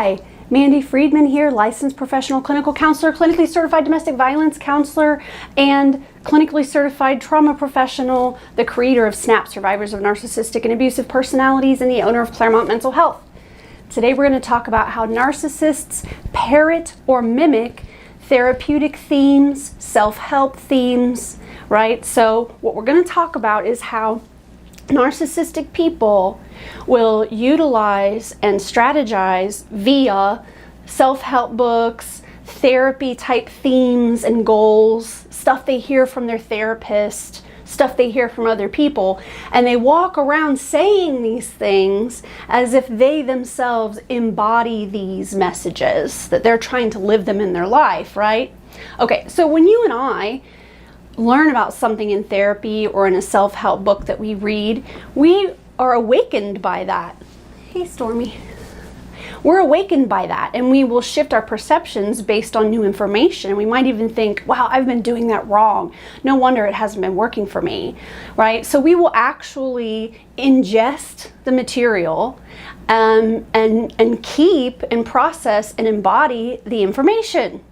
Hi, Mandy Friedman here, licensed professional clinical counselor, clinically certified domestic violence counselor, and clinically certified trauma professional, the creator of SNAP, Survivors of Narcissistic and Abusive Personalities, and the owner of Claremont Mental Health. Today we're going to talk about how narcissists parrot or mimic therapeutic themes, self-help themes, right? So what we're going to talk about is how narcissistic people will utilize and strategize via self-help books, therapy type themes and goals, stuff they hear from their therapist, stuff they hear from other people, and they walk around saying these things as if they themselves embody these messages, that they're trying to live them in their life, right? Okay, so when you and I learn about something in therapy or in a self-help book that we read, we are awakened by that. Hey, Stormy. We're awakened by that, and we will shift our perceptions based on new information. We might even think, wow, I've been doing that wrong. No wonder it hasn't been working for me, right? So we will actually ingest the material and keep and process and embody the information.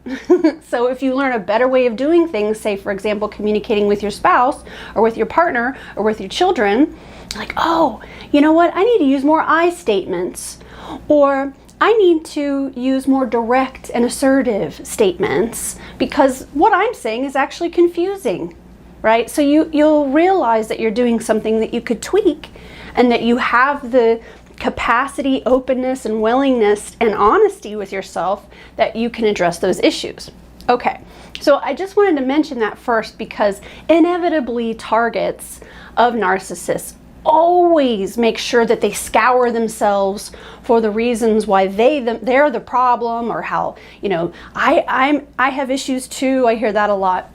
So if you learn a better way of doing things, say, for example, communicating with your spouse or with your partner or with your children, like, oh, you know what? I need to use more I statements, or I need to use more direct and assertive statements because what I'm saying is actually confusing, right? So you'll realize that you're doing something that you could tweak and that you have the capacity, openness, and willingness and honesty with yourself that you can address those issues. Okay, so I just wanted to mention that first because inevitably targets of narcissists always make sure that they scour themselves for the reasons why they're the problem, or how, you know, I have issues too. I hear that a lot.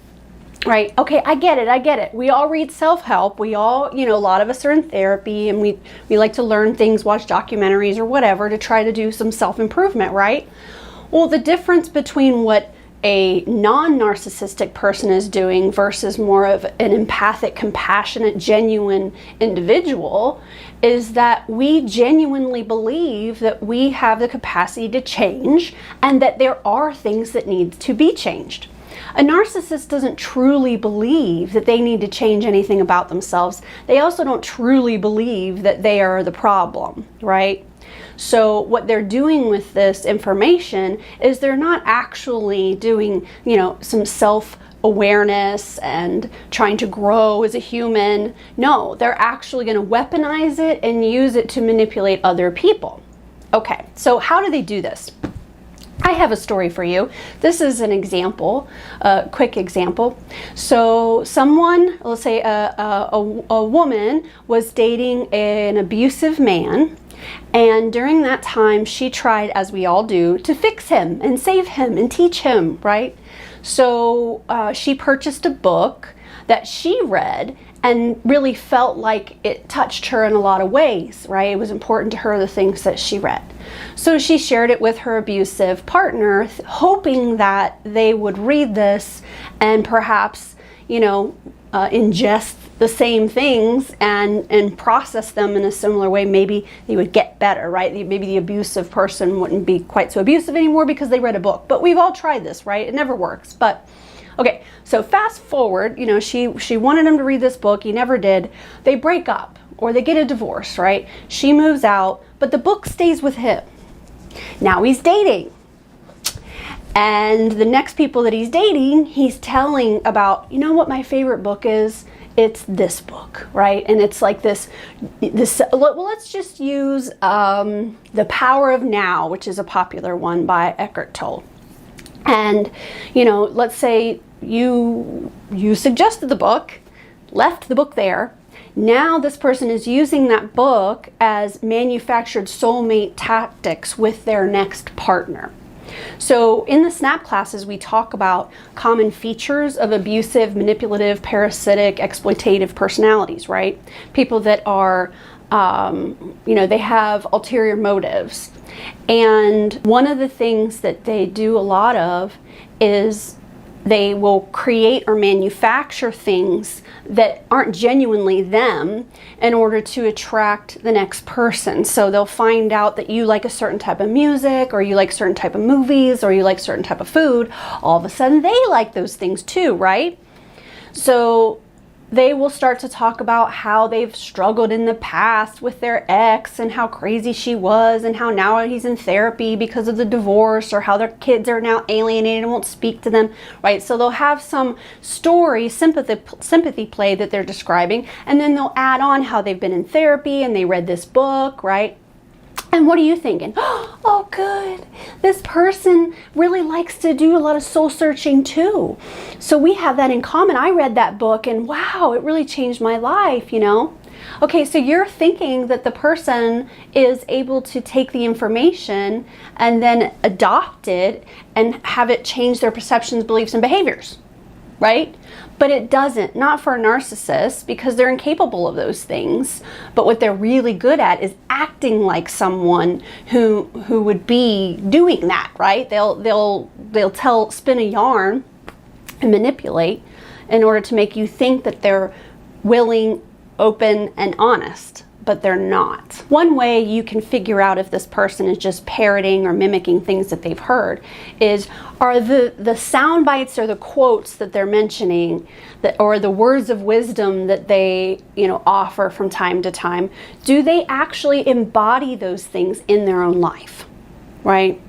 Right. Okay, I get it. We all read self-help. We all, you know, a lot of us are in therapy, and we like to learn things, watch documentaries or whatever to try to do some self-improvement, right? Well, the difference between what a non-narcissistic person is doing versus more of an empathic, compassionate, genuine individual is that we genuinely believe that we have the capacity to change and that there are things that need to be changed. A narcissist doesn't truly believe that they need to change anything about themselves. They also don't truly believe that they are the problem, right? So what they're doing with this information is they're not actually doing, you know, some self-awareness and trying to grow as a human. No, they're actually going to weaponize it and use it to manipulate other people. Okay, so how do they do this? I have a story for you. This is an example, a quick example. So someone, let's say a woman was dating an abusive man, and during that time she tried, as we all do, to fix him and save him and teach him, right? So she purchased a book that she read and really felt like it touched her in a lot of ways, right? It was important to her, the things that she read. So she shared it with her abusive partner, hoping that they would read this and perhaps, you know, ingest the same things and process them in a similar way. Maybe they would get better, right? Maybe the abusive person wouldn't be quite so abusive anymore because they read a book. But we've all tried this, right? It never works. But okay, so fast forward, you know, she wanted him to read this book. He never did. They break up or they get a divorce, right? She moves out, but the book stays with him. Now he's dating. And the next people that he's dating, he's telling about, you know what my favorite book is? It's this book, right? And it's like this, well, let's just use The Power of Now, which is a popular one by Eckhart Tolle. And, you know, let's say you suggested the book, left the book there. Now this person is using that book as manufactured soulmate tactics with their next partner. So in the SNAP classes, we talk about common features of abusive, manipulative, parasitic, exploitative personalities, right? People that are, you know, they have ulterior motives. And one of the things that they do a lot of is They will create or manufacture things that aren't genuinely them in order to attract the next person. So they'll find out that you like a certain type of music, or you like certain type of movies, or you like certain type of food. All of a sudden they like those things too, right? So they will start to talk about how they've struggled in the past with their ex and how crazy she was and how now he's in therapy because of the divorce, or how their kids are now alienated and won't speak to them, right? So they'll have some story, sympathy play that they're describing, and then they'll add on how they've been in therapy and they read this book, right? And what are you thinking? Oh, good. This person really likes to do a lot of soul searching too. So we have that in common. I read that book and wow, it really changed my life, you know? Okay, so you're thinking that the person is able to take the information and then adopt it and have it change their perceptions, beliefs, and behaviors, right? But it doesn't, not for a narcissist, because they're incapable of those things. But what they're really good at is acting like someone who would be doing that, right? They'll spin a yarn and manipulate in order to make you think that they're willing, open, and honest, but they're not. One way you can figure out if this person is just parroting or mimicking things that they've heard is, are the sound bites or the quotes that they're mentioning, that, or the words of wisdom that they, you know, offer from time to time, do they actually embody those things in their own life, right?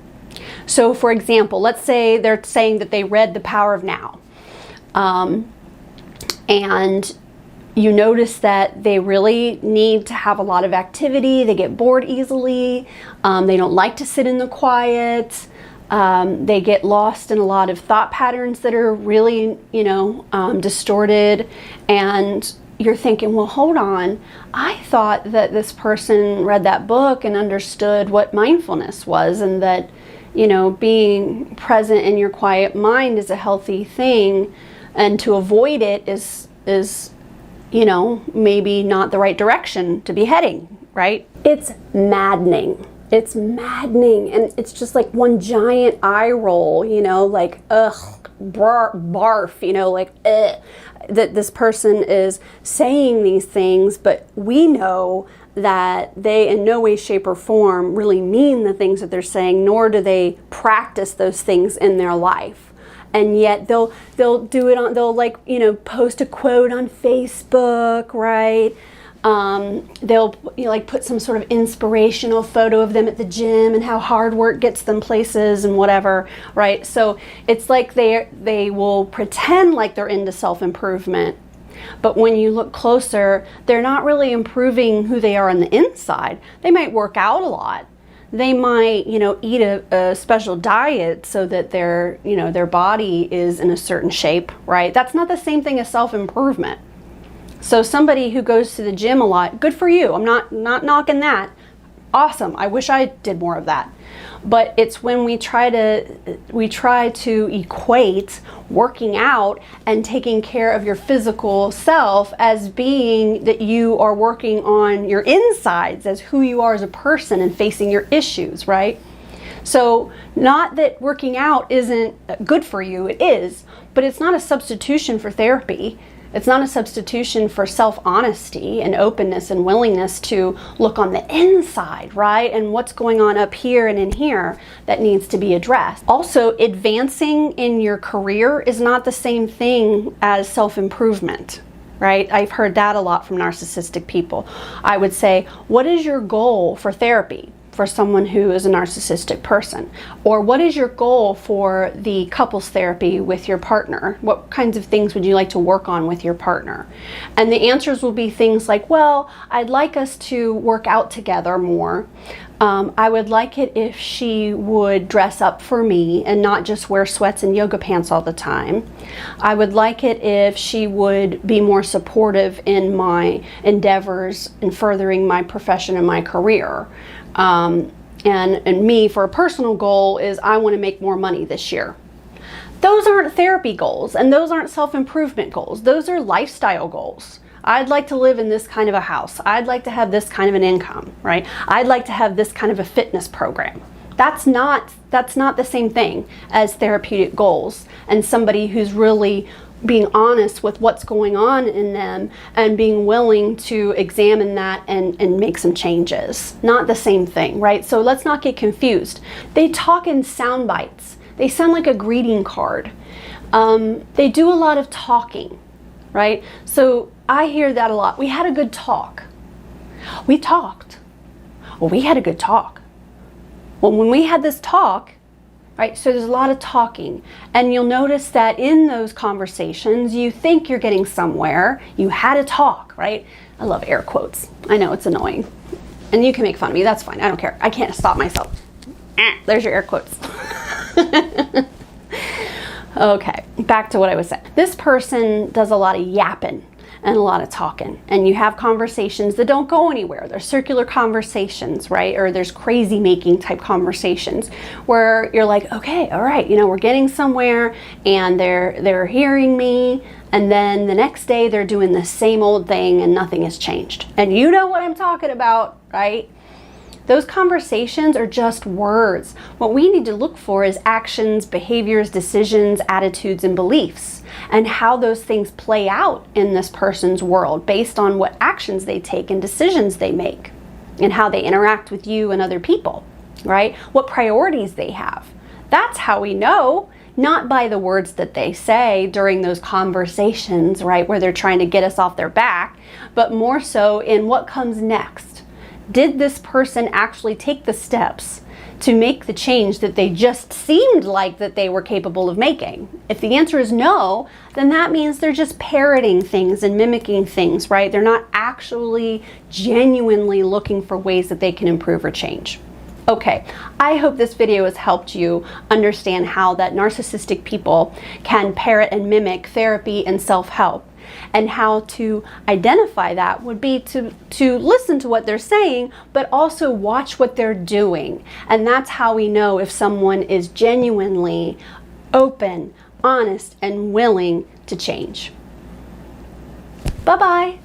So for example, let's say they're saying that they read The Power of Now, and you notice that they really need to have a lot of activity. They get bored easily. They don't like to sit in the quiet. They get lost in a lot of thought patterns that are really, you know, distorted. And you're thinking, well, hold on. I thought that this person read that book and understood what mindfulness was, and that, you know, being present in your quiet mind is a healthy thing, and to avoid it is you know, maybe not the right direction to be heading, right? It's maddening. It's maddening. And it's just like one giant eye roll, you know, like, ugh, barf, you know, like, ugh, that this person is saying these things, but we know that they in no way, shape, or form really mean the things that they're saying, nor do they practice those things in their life. And yet they'll do it on, they'll, like, you know, post a quote on Facebook, right? They'll, you know, like, put some sort of inspirational photo of them at the gym and how hard work gets them places and whatever, right? So it's like they will pretend like they're into self-improvement, but when you look closer, they're not really improving who they are on the inside. They might work out a lot. They might, you know, eat a special diet so that their, you know, their body is in a certain shape, right? That's not the same thing as self-improvement. So somebody who goes to the gym a lot, good for you. I'm not knocking that. Awesome. I wish I did more of that. But it's when we try to equate working out and taking care of your physical self as being that you are working on your insides, as who you are as a person and facing your issues, right? So not that working out isn't good for you, it is, but it's not a substitution for therapy. It's not a substitution for self-honesty and openness and willingness to look on the inside, right? And what's going on up here and in here that needs to be addressed. Also, advancing in your career is not the same thing as self-improvement, right? I've heard that a lot from narcissistic people. I would say, what is your goal for therapy for someone who is a narcissistic person? Or what is your goal for the couples therapy with your partner? What kinds of things would you like to work on with your partner? And the answers will be things like, well, I'd like us to work out together more. I would like it if she would dress up for me and not just wear sweats and yoga pants all the time. I would like it if she would be more supportive in my endeavors in furthering my profession and my career. And me, for a personal goal, is I want to make more money this year. Those aren't therapy goals, and those aren't self-improvement goals. Those are lifestyle goals. I'd like to live in this kind of a house. I'd like to have this kind of an income, right? I'd like to have this kind of a fitness program. That's not the same thing as therapeutic goals and somebody who's really being honest with what's going on in them and being willing to examine that and make some changes. Not the same thing, right? So let's not get confused. They talk in sound bites. They sound like a greeting card. They do a lot of talking, right? So I hear that a lot. We had a good talk. We talked. Well, we had a good talk. Well, when we had this talk, right, so there's a lot of talking, and you'll notice that in those conversations, you think you're getting somewhere. You had a talk, right? I love air quotes. I know it's annoying. And you can make fun of me. That's fine. I don't care. I can't stop myself. There's your air quotes. Okay, back to what I was saying. This person does a lot of yapping and a lot of talking, and you have conversations that don't go anywhere. There's circular conversations, right? Or there's crazy making type conversations where you're like, okay, all right, you know, we're getting somewhere, and they're hearing me, and then the next day they're doing the same old thing and nothing has changed. And you know what I'm talking about, right? Those conversations are just words. What we need to look for is actions, behaviors, decisions, attitudes, and beliefs, and how those things play out in this person's world based on what actions they take and decisions they make, and how they interact with you and other people, right? What priorities they have. That's how we know, not by the words that they say during those conversations, right, where they're trying to get us off their back, but more so in what comes next. Did this person actually take the steps to make the change that they just seemed like that they were capable of making? If the answer is no, then that means they're just parroting things and mimicking things, right? They're not actually genuinely looking for ways that they can improve or change. Okay, I hope this video has helped you understand how that narcissistic people can parrot and mimic therapy and self-help. And how to identify that would be to listen to what they're saying, but also watch what they're doing. And that's how we know if someone is genuinely open, honest, and willing to change. Bye-bye.